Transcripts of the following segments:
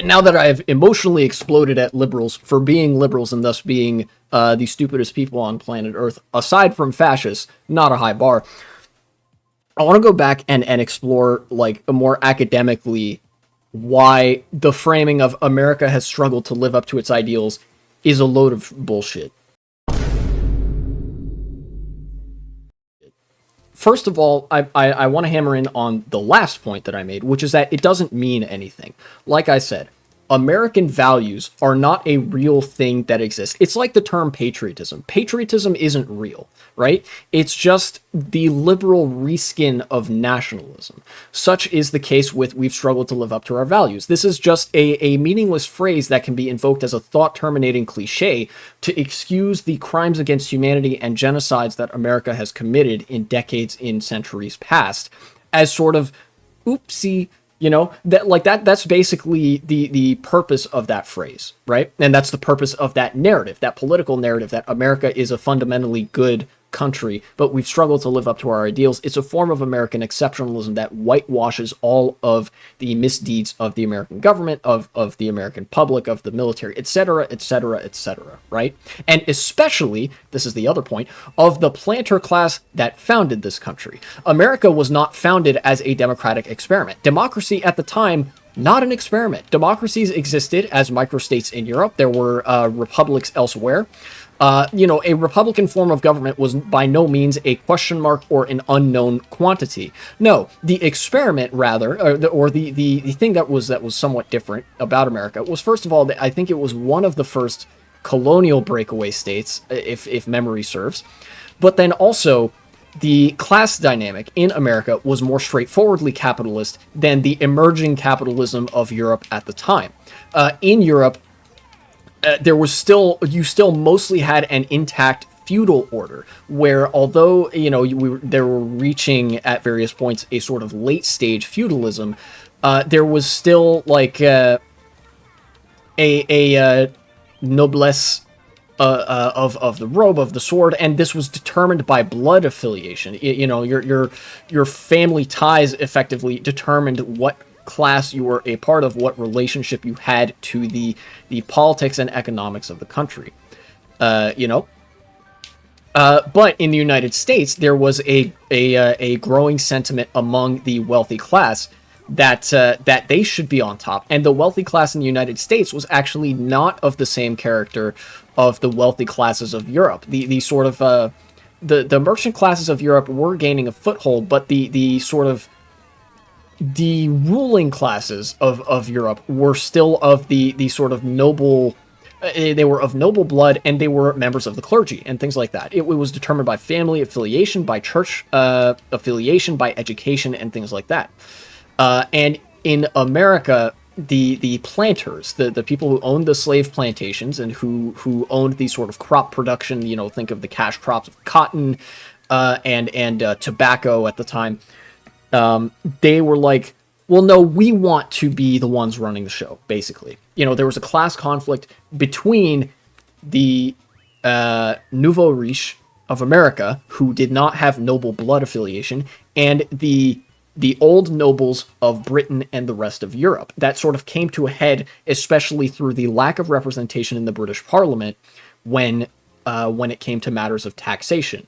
now that I've emotionally exploded at liberals for being liberals and thus being the stupidest people on planet Earth, aside from fascists, not a high bar, I want to go back and explore, like, a more academically why the framing of America has struggled to live up to its ideals is a load of bullshit. First of all, I want to hammer in on the last point that I made, which is that it doesn't mean anything. Like I said, American values are not a real thing that exists. It's like the term patriotism. Patriotism isn't real, right? It's just the liberal reskin of nationalism. Such is the case with "we've struggled to live up to our values." This is just a meaningless phrase that can be invoked as a thought-terminating cliche to excuse the crimes against humanity and genocides that America has committed in decades, in centuries past, as sort of, oopsie, you know, that's basically the purpose of that phrase, right? And that's the purpose of that narrative, that political narrative, that America is a fundamentally good country, but we've struggled to live up to our ideals. It's a form of American exceptionalism that whitewashes all of the misdeeds of the American government, of the American public, of the military, etc., etc., etc., right? And especially, this is the other point, of the planter class that founded this country. America was not founded as a democratic experiment. Democracy at the time, not an experiment. Democracies existed as microstates in Europe. There were republics elsewhere. A republican form of government was by no means a question mark or an unknown quantity. No, the experiment, rather, or the thing that was somewhat different about America was, first of all, that I think it was one of the first colonial breakaway states, if memory serves. But then also, the class dynamic in America was more straightforwardly capitalist than the emerging capitalism of Europe at the time. In Europe, you still mostly had an intact feudal order, where although, they were reaching at various points a sort of late stage feudalism, there was still like a noblesse of the robe, of the sword, and this was determined by blood affiliation. Your family ties effectively determined what class you were a part of, what relationship you had to the politics and economics of the country. But in the United States, there was a growing sentiment among the wealthy class that they should be on top, and the wealthy class in the United States was actually not of the same character of the wealthy classes of Europe. The sort of the merchant classes of Europe were gaining a foothold, but the ruling classes of Europe were still of the sort of noble. They were of noble blood, and they were members of the clergy and things like that. It was determined by family affiliation, by church affiliation, by education, and things like that. And in America, the planters, the people who owned the slave plantations and who owned the sort of crop production, think of the cash crops of cotton and tobacco at the time. They were like, well, no, we want to be the ones running the show, basically. There was a class conflict between the nouveau riche of America, who did not have noble blood affiliation, and the old nobles of Britain and the rest of Europe. That sort of came to a head, especially through the lack of representation in the British Parliament when it came to matters of taxation.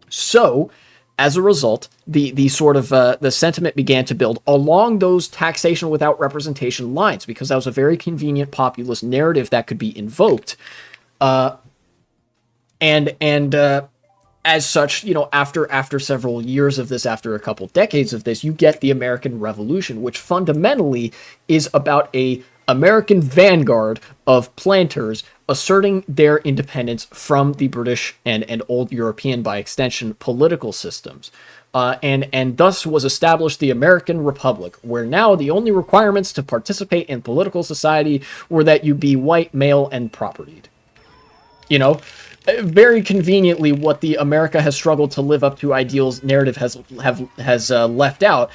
So, as a result, the sort of the sentiment began to build along those taxation without representation lines, because that was a very convenient populist narrative that could be invoked. As such, after several years of this, after a couple decades of this, you get the American Revolution, which fundamentally is about a American vanguard of planters asserting their independence from the British and old European, by extension, political systems. And thus was established the American Republic, where now the only requirements to participate in political society were that you be white, male, and propertied. very conveniently, what the America has struggled to live up to ideals narrative has left out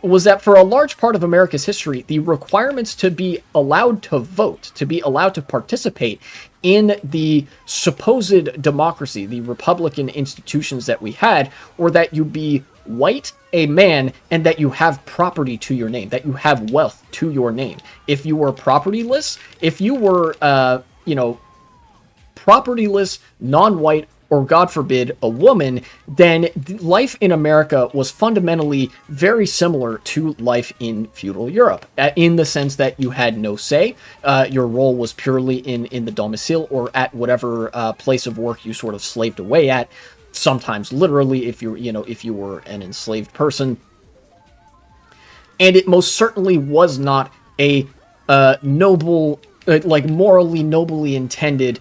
was that for a large part of America's history, the requirements to be allowed to vote, to be allowed to participate in the supposed democracy, the Republican institutions that we had, or that you be white, a man, and that you have property to your name, that you have wealth to your name. If you were propertyless, if you were, propertyless, non-white, or God forbid, a woman, then life in America was fundamentally very similar to life in feudal Europe, in the sense that you had no say. Your role was purely in the domicile or at whatever place of work you sort of slaved away at. Sometimes literally, if you were an enslaved person. And it most certainly was not a noble, morally nobly intended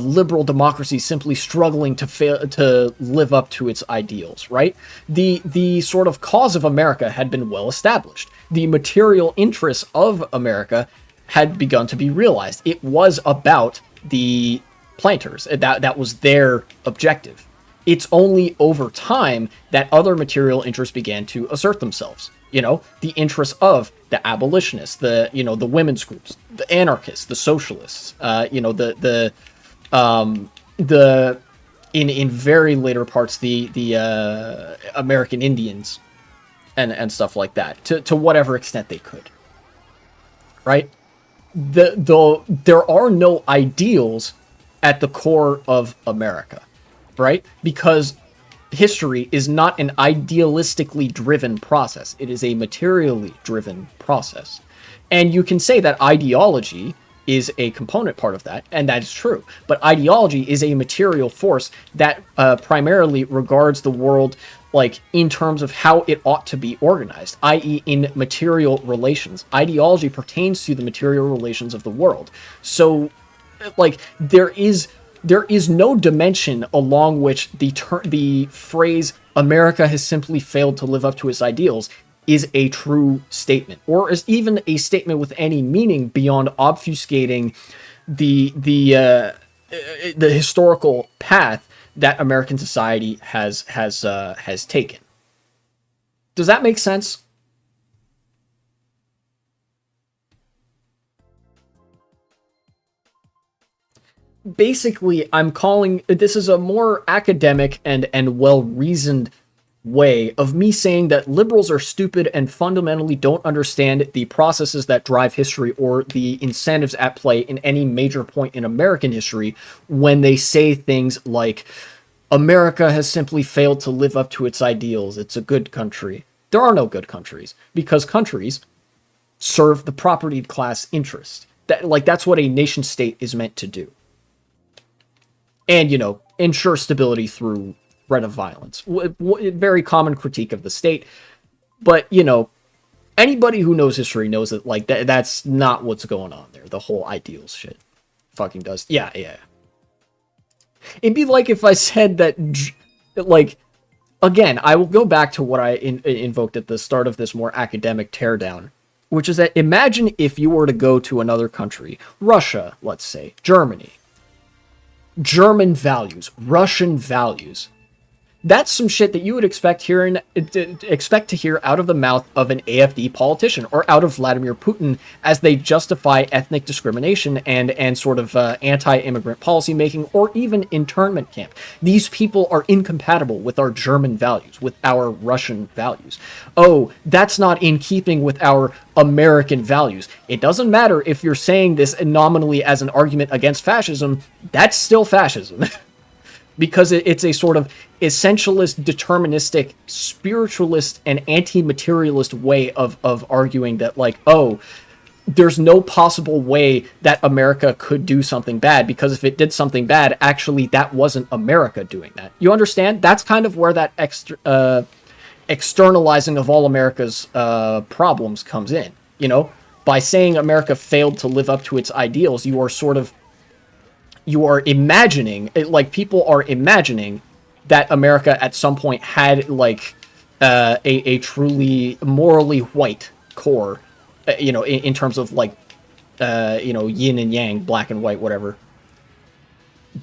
liberal democracy simply struggling to live up to its ideals, right? The sort of cause of America had been well established. The material interests of America had begun to be realized. It was about the planters. That was their objective. It's only over time that other material interests began to assert themselves. The interests of the abolitionists, the women's groups, the anarchists, the socialists, in very later parts, the American Indians and stuff like that, to whatever extent they could, right? There are no ideals at the core of America, right? Because history is not an idealistically driven process. It is a materially driven process. And you can say that ideology is a component part of that, and that is true. But ideology is a material force that primarily regards the world in terms of how it ought to be organized, i.e. in material relations. Ideology pertains to the material relations of the world. So, there is no dimension along which the phrase "America has simply failed to live up to its ideals" is a true statement, or is even a statement with any meaning beyond obfuscating the historical path that American society has taken. Does that make sense? Basically, I'm calling this is a more academic and well-reasoned way of me saying that liberals are stupid and fundamentally don't understand the processes that drive history or the incentives at play in any major point in American history when they say things like, America has simply failed to live up to its ideals. It's a good country. There are no good countries, because countries serve the propertied class interest. That's what a nation state is meant to do. And, ensure stability through threat of violence. Very common critique of the state. But, anybody who knows history knows that, that's not what's going on there. The whole ideals shit fucking does. Yeah. It'd be like if I said that, again, I will go back to what I invoked at the start of this more academic teardown, which is that imagine if you were to go to another country, Russia, let's say, Germany, German values, Russian values. That's some shit that you would expect to hear out of the mouth of an AfD politician or out of Vladimir Putin as they justify ethnic discrimination and sort of anti-immigrant policymaking or even internment camp. These people are incompatible with our German values, with our Russian values. Oh, that's not in keeping with our American values. It doesn't matter if you're saying this nominally as an argument against fascism, that's still fascism. Because it's a sort of essentialist, deterministic, spiritualist, and anti-materialist way of arguing that, there's no possible way that America could do something bad, because if it did something bad, actually that wasn't America doing that. You understand? That's kind of where that externalizing of all America's problems comes in. By saying America failed to live up to its ideals, you are imagining, people are imagining that America at some point had, a truly morally white core, in terms of, yin and yang, black and white, whatever.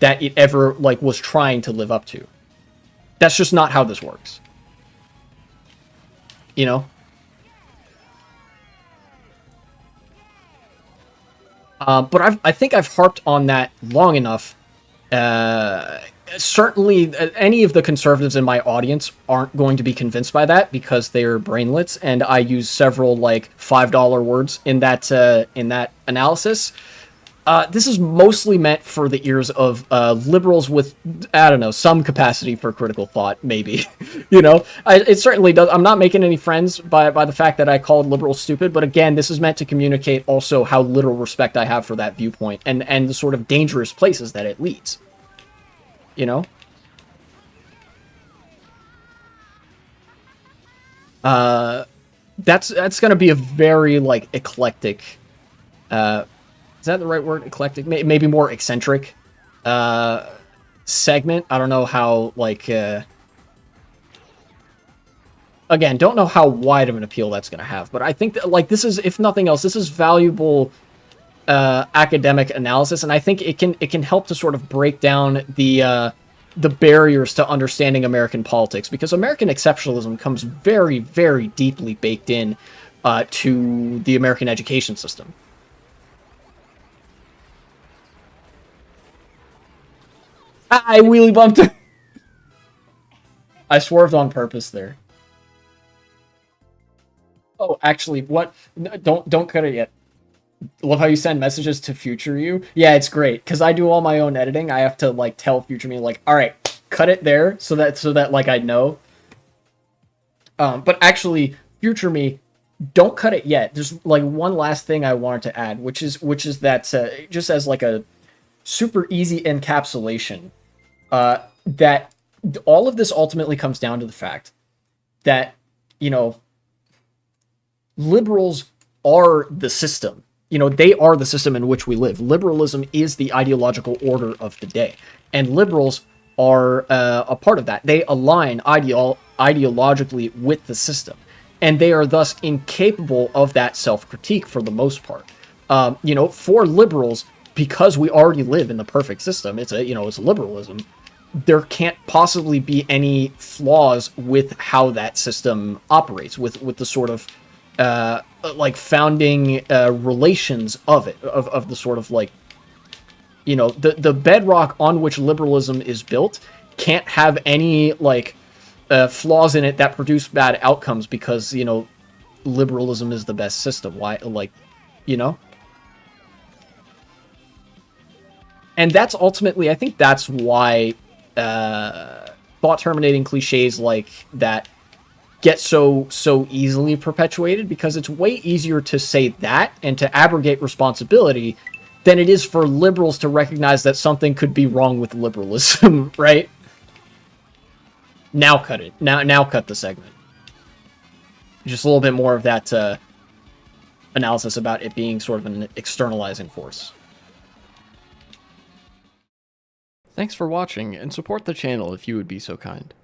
that it ever, like, was trying to live up to. That's just not how this works. You know? But I think I've harped on that long enough. Certainly, any of the conservatives in my audience aren't going to be convinced by that because they're brainlets, and I use several, like, $5 words in that analysis. This is mostly meant for the ears of liberals with, I don't know, some capacity for critical thought, maybe. You know, it certainly does. I'm not making any friends by the fact that I called liberals stupid, but again, this is meant to communicate also how little respect I have for that viewpoint and the sort of dangerous places that it leads. You know? That's going to be a very, like, eclectic... is that the right word? Eclectic? Maybe more eccentric segment. I don't know how, like... again, don't know how wide of an appeal that's going to have. But I think that, like, this is, if nothing else, this is valuable academic analysis. And I think it can help to sort of break down the barriers to understanding American politics. Because American exceptionalism comes very, very deeply baked in to the American education system. I wheelie bumped. I swerved on purpose there. Oh, actually, what? Don't cut it yet. Love how you send messages to future you. Yeah, it's great because I do all my own editing. I have to, like, tell future me, like, all right, cut it there so that like I know. But actually, future me, don't cut it yet. There's, like, one last thing I wanted to add, which is that just as, like, a super easy encapsulation. That all of this ultimately comes down to the fact that, you know, liberals are the system. You know, they are the system in which we live. Liberalism is the ideological order of the day. And liberals are a part of that. They align ideologically with the system. And they are thus incapable of that self-critique for the most part. You know, for liberals, because we already live in the perfect system, it's a liberalism. There can't possibly be any flaws with how that system operates, with the sort of like founding relations of it, of the sort of, like, you know, the bedrock on which liberalism is built can't have any, like, flaws in it that produce bad outcomes because, you know, liberalism is the best system. Why, like, you know? And that's ultimately, I think that's why thought-terminating cliches like that get so easily perpetuated, because it's way easier to say that and to abrogate responsibility than it is for liberals to recognize that something could be wrong with liberalism, right? Now cut it. Now cut the segment. Just a little bit more of that analysis about it being sort of an externalizing force. Thanks for watching, and support the channel if you would be so kind.